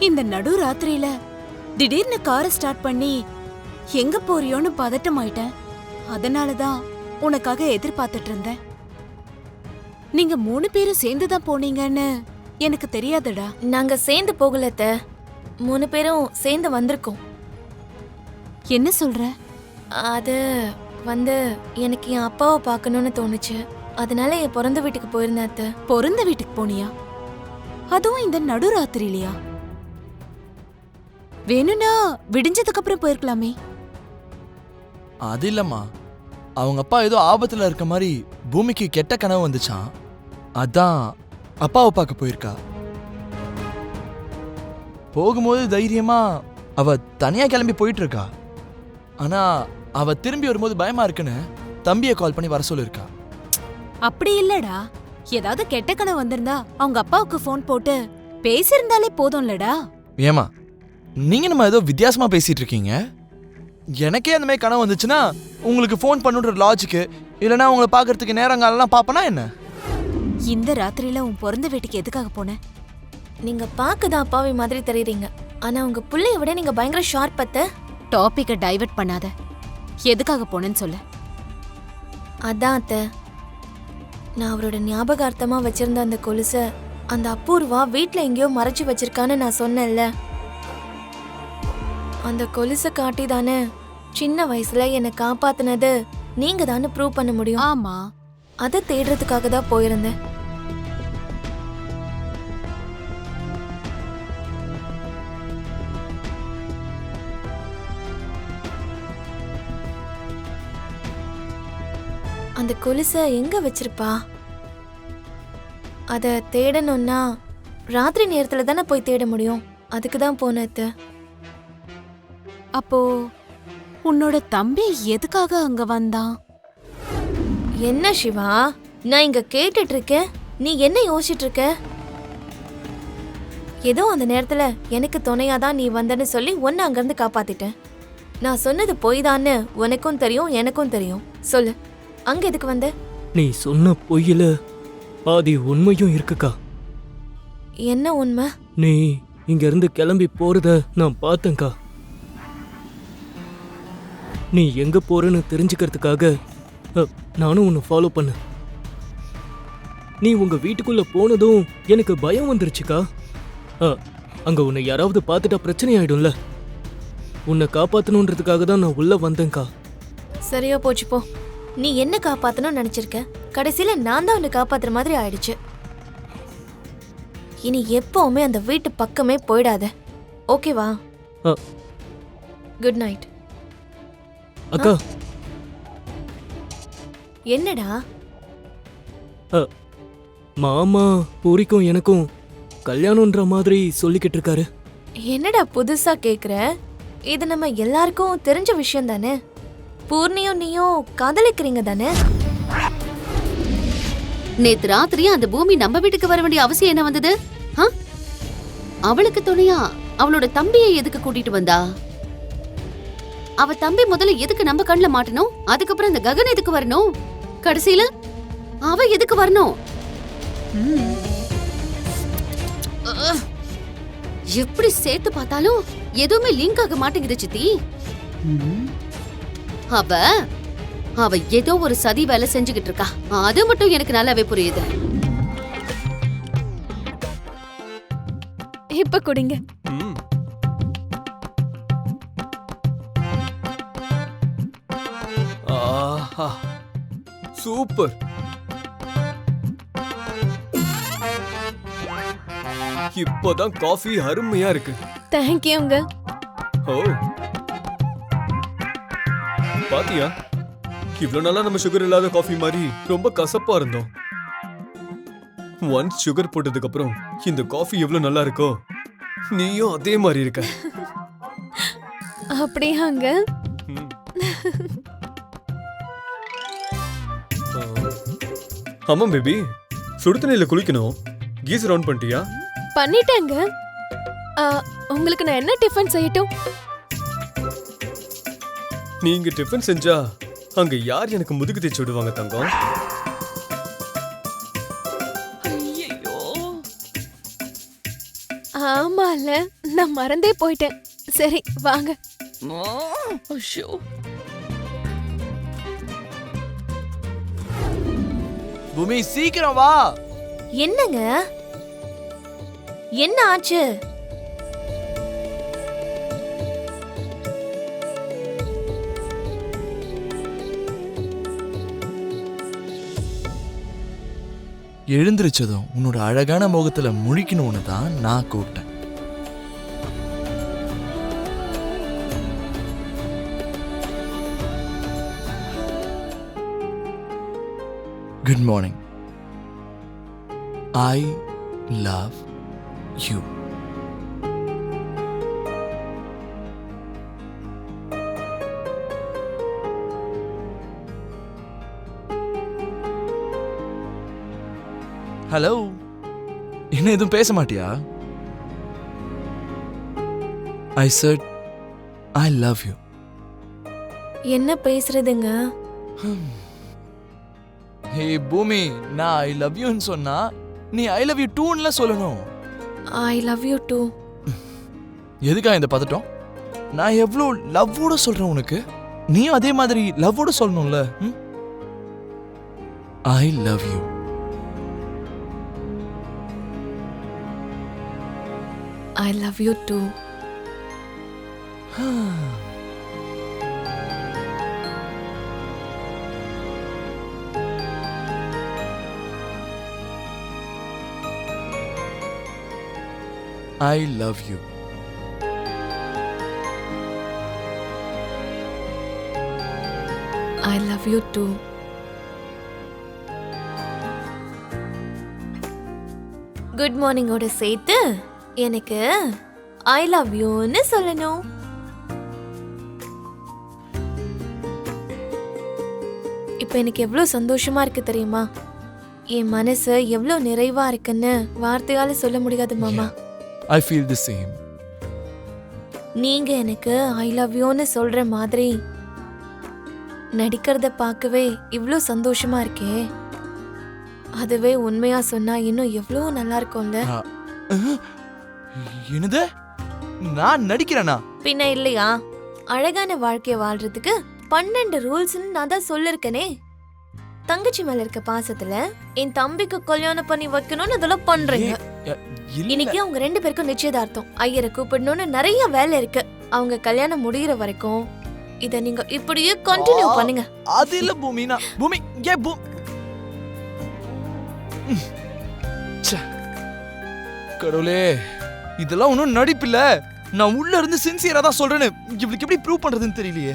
இந்த நடு ராத்திரியில திடீர்னு காரை ஸ்டார்ட் பண்ணி எங்க போறியோன்னு பதட்டமாயிட்டேன். அதனாலதான் உனக்காக எதிர்பார்த்துட்டு இருந்தேன். நீங்க 3 பேரும் சேர்ந்துதான் போனீங்கன்னு எனக்கு தெரியாதுடா. நாங்க சேர்ந்து போகல அத்தை, 3 பேரும் சேர்ந்து வந்திருக்கோம். என்ன சொல்ற? அது எனக்கு என் அப்பாவை பார்க்கணும்னு தோணுச்சு. அதனால என் பிறந்த வீட்டுக்கு போயிருந்தேன் அத்தை. பிறந்த வீட்டுக்கு போனியா? அதுவும் இந்த நடு ராத்திரியிலயா? வேணும்னா விடிஞ்சதுக்கு அப்புறம் போயிருக்கலாமே. அது இல்லம்மா, அவங்க அப்பா ஏதோ ஆபத்துல இருக்க மாதிரி பூமிக்கு கெட்ட கனவு வந்துச்சான். அதான் அப்பாவை பார்க்க போயிருக்கா. போகும்போது தைரியமா அவ தனியா கிளம்பி போயிட்டு இருக்கா. ஆனா அவ திரும்பி வரும்போது பயமா இருக்குன்னு தம்பியை கால் பண்ணி வர சொல்லிருக்கா. அப்படி இல்லடா, ஏதாவது கெட்ட கனவு வந்திருந்தா அவங்க அப்பாவுக்கு போன் போட்டு பேசியிருந்தாலே போதும்லடா. ஏமா நீங்க நம்ம ஏதோ வித்தியாசமா பேசிட்டு இருக்கீங்க. எனக்கே அந்த மாதிரி கனவு வந்துச்சுன்னா உங்களுக்கு ஃபோன் பண்ணுன்ற லாஜிக்கு இல்லைன்னா உங்களை பார்க்கறதுக்கு நேரங்காலெல்லாம் பார்ப்பனா என்ன? இந்த ராத்திரியில உன் பிறந்த வீட்டுக்கு எதுக்காக போன? நீங்க பார்க்கதான் அப்பாவி மாதிரி தெரியுறீங்க, ஆனா உங்க புள்ளைய விட நீங்க பயங்கர ஷார்ப் அத்தை. டாபிக்கை டைவர்ட் பண்ணாத. எதுக்காக போனேன்னு சொல்ல. அதான் அத்தை, நான் அவரோட ஞாபகார்த்தமா வச்சிருந்த அந்த கொலுசை அந்த அபூர்வா வீட்ல எங்கேயோ மறைச்சு வச்சிருக்கான்னு நான் சொன்னேன்ல. அந்த கொலுசை காட்டி தானே சின்ன வயசுல என்னை காப்பாத்துனது நீங்க தானே ப்ரூவ் பண்ண முடியும். ஆமா, அதை தேடுறதுக்காக தான் போயிருந்தேன். அந்த கொலுசை எங்க வச்சிருப்பா? அத தேடணும்னா ராத்திரி நேரத்துல தானே போய் தேட முடியும். அதுக்கு தான் போனது. அப்போ உன்னோட தம்பி எதுக்காக அங்க வந்தான்? என்ன சிவா, நான் இங்க கேட்டுட்டு இருக்கேன், நீ என்ன யோசிச்சுட்டு இருக்க? ஏதோ அந்த நேரத்துல எனக்கு துணையாதான் நீ வந்தன்னு சொல்லி உன்னை அங்கிருந்து காப்பாத்திட்டேன். நான் சொன்னது பொய் தான்னு உனக்கும் தெரியும் எனக்கும் தெரியும். சொல்லு, அங்க எதுக்கு வந்த? நீ சொன்ன பொய்யில பாதி உண்மையும் இருக்குக்கா. என்ன உண்மை? நீ இங்க இருந்து கிளம்பி போறத நான் பார்த்தேன்க்கா. நீ எங்க போறன்னு தெரிஞ்சுக்கிறதுக்காக நானும் உன்னை ஃபாலோ பண்ண. நீ உங்க வீட்டுக்குள்ள போனதும் எனக்கு பயம் வந்துருச்சுக்கா. அங்க உன்னை யாராவது பார்த்துட்டா பிரச்சனை ஆயிடும்ல. உன்னை காப்பாத்தணுன்றதுக்காக தான் நான் உள்ள வந்தேன்க்கா. சரியா போச்சு போ. நீ என்ன காப்பாத்தணும்னு நினைச்சிருக்க, கடைசியில நான் தான் உன்னை காப்பாத்துற மாதிரி ஆயிடுச்சு. இனி எப்பவுமே அந்த வீட்டு பக்கமே போயிடாத, ஓகேவா? Good night. அக்கா, என்னடா? மாமா பூரிக்கும் எனக்கும் கல்யாணம்ன்ற மாதிரி சொல்லிக்கிட்டு இருக்காரு. என்னடா புதுசா கேக்குற? இது நம்ம எல்லாருக்கும் தெரிஞ்ச விஷயம் தானே. பூர்ணியும் நீயும் காதலிக்கிறீங்க தானே? நேத்து ராத்திரி அந்த பூமி நம்ம வீட்டுக்கு வர வேண்டிய அவசியம் என்ன வந்தது? அவளுக்கு துணையா அவளோட தம்பியை எதுக்கு கூட்டிட்டு வந்தா? அவ தம்பி முதல்ல எதுக்கு நம்ம கண்ணுல மாட்டணும்? அதுக்கப்புறம் அந்த ககன் எதுக்கு வரணும்? கடைசியில அவ எதுக்கு வரணும்? எப்படி சேர்த்து பார்த்தாலும் எதுவுமே லிங்க் ஆக மாட்டேங்குது சித்தி. அவ ஏதோ ஒரு சதி வேலை செஞ்சுக்கிட்டு இருக்கா. அது மட்டும் எனக்கு நல்லாவே புரியுது. இப்ப குடிங்க. சூப்பர். இப்போதான் காஃபி அருமையா இருக்கு. தேங்க்யூங்க. ஓ, பாத்தியா, இவ்வளவு நாளா நம்ம சுகர் இல்லாத காஃபி மாதிரி ரொம்ப கசப்பா இருந்தோம். ஒன்ஸ் சுகர் போட்டதுக்கு அப்புறம் இந்த காஃபி எவ்வளவு நல்லா இருக்கோ, நீயும் அதே மாதிரி இருக்க. அப்படியாங்க? ஆமா பேபி, சுடு தண்ணியில குளிக்கணும். கீசர் ஆன் பண்ணிட்டியா? பண்ணிட்டேங்க. உங்களுக்கு நான் என்ன டிஃபன் செய்யட்டும்? நீங்க டிஃபன் செஞ்சா அங்க யார் எனக்கு முதுகு தேய்ச்சி விடுவாங்க தங்கம்? ஆமா பரவாயில்ல, நான் மறந்தே போயிட்டேன். சரி வாங்க. பூமி சீக்கிரம் வா. என்னங்க, என்ன ஆச்சு? எழுந்திருச்சதும் உன்னோட அழகான முகத்துல முழிக்கணும்னு தான் நான் கூப்பிட்டேன். Good morning. I love you. Hello, என்ன எதுவும் பேச மாட்டியா? ஐ said I love you. என்ன பேசுறதுங்க? ஹே பூமி, நான் ஐ லவ் யூன்னு சொன்னா நீ ஐ லவ் யூ டூன்ல சொல்லணும். I love you too. எதுக்கா இந்த பதட்டம்? நான் எவ்வளோ லவ்வோட சொல்றேன் உனக்கு, நீயும் அதே மாதிரி லவ்வோட சொல்லணும்ல. ஐ love you. I love you too. I love you. I love you too. Good மார்னிங்கோட சேர்த்து எனக்கு ஐ லவ் யூன்னு சொல்லணும். இப்ப எனக்கு எவ்வளவு சந்தோஷமா இருக்கு தெரியுமா? என் மனசு எவ்வளவு நிறைவா இருக்குன்னு வார்த்தையால சொல்ல முடியாது மாமா. I feel the same. நீங்க எனக்கு ஐ லவ் யூன்னு சொல்ற மாதிரி நடிக்கிறத பார்க்கவே இவ்ளோ சந்தோஷமா இருக்கே. அதுவே உண்மையா சொன்னா இன்னும் எவ்வளோ நல்லா இருக்கும்ல. என்னது, நான் நடிக்கிறேனா? பின்ன இல்லையா? அழகான வாழ்க்கைய வாழ்றதுக்கு 12 ரூல்ஸ்னு நான் தான் சொல்லிருக்கனே. தங்கச்சி மேல இருக்க பாசத்துல என் தம்பிக்கு கல்யாணம் பண்ணி வைக்கணும்னு இதெல்லாம் பண்றீங்க. இன்னைக்கு அவங்க 2 பேருக்கும் நிச்சயதார்த்தம். ஐயரை கூப்பிடணும்னு நிறைய வேலை இருக்கு. அவங்க கல்யாணம் முடிகிற வரைக்கும் இத நீங்க இப்படியே கண்டினியூ பண்ணுங்க. அது இல்ல பூமினா, பூமி ஏ பூ கடவுளே, இதெல்லாம் ஒன்றும் நடிப்பில்ல. நான் உள்ள இருந்து சின்சியரா தான் சொல்றேன்னு இவளுக்கு எப்படி ப்ரூவ் பண்றதுன்னு தெரியலையே.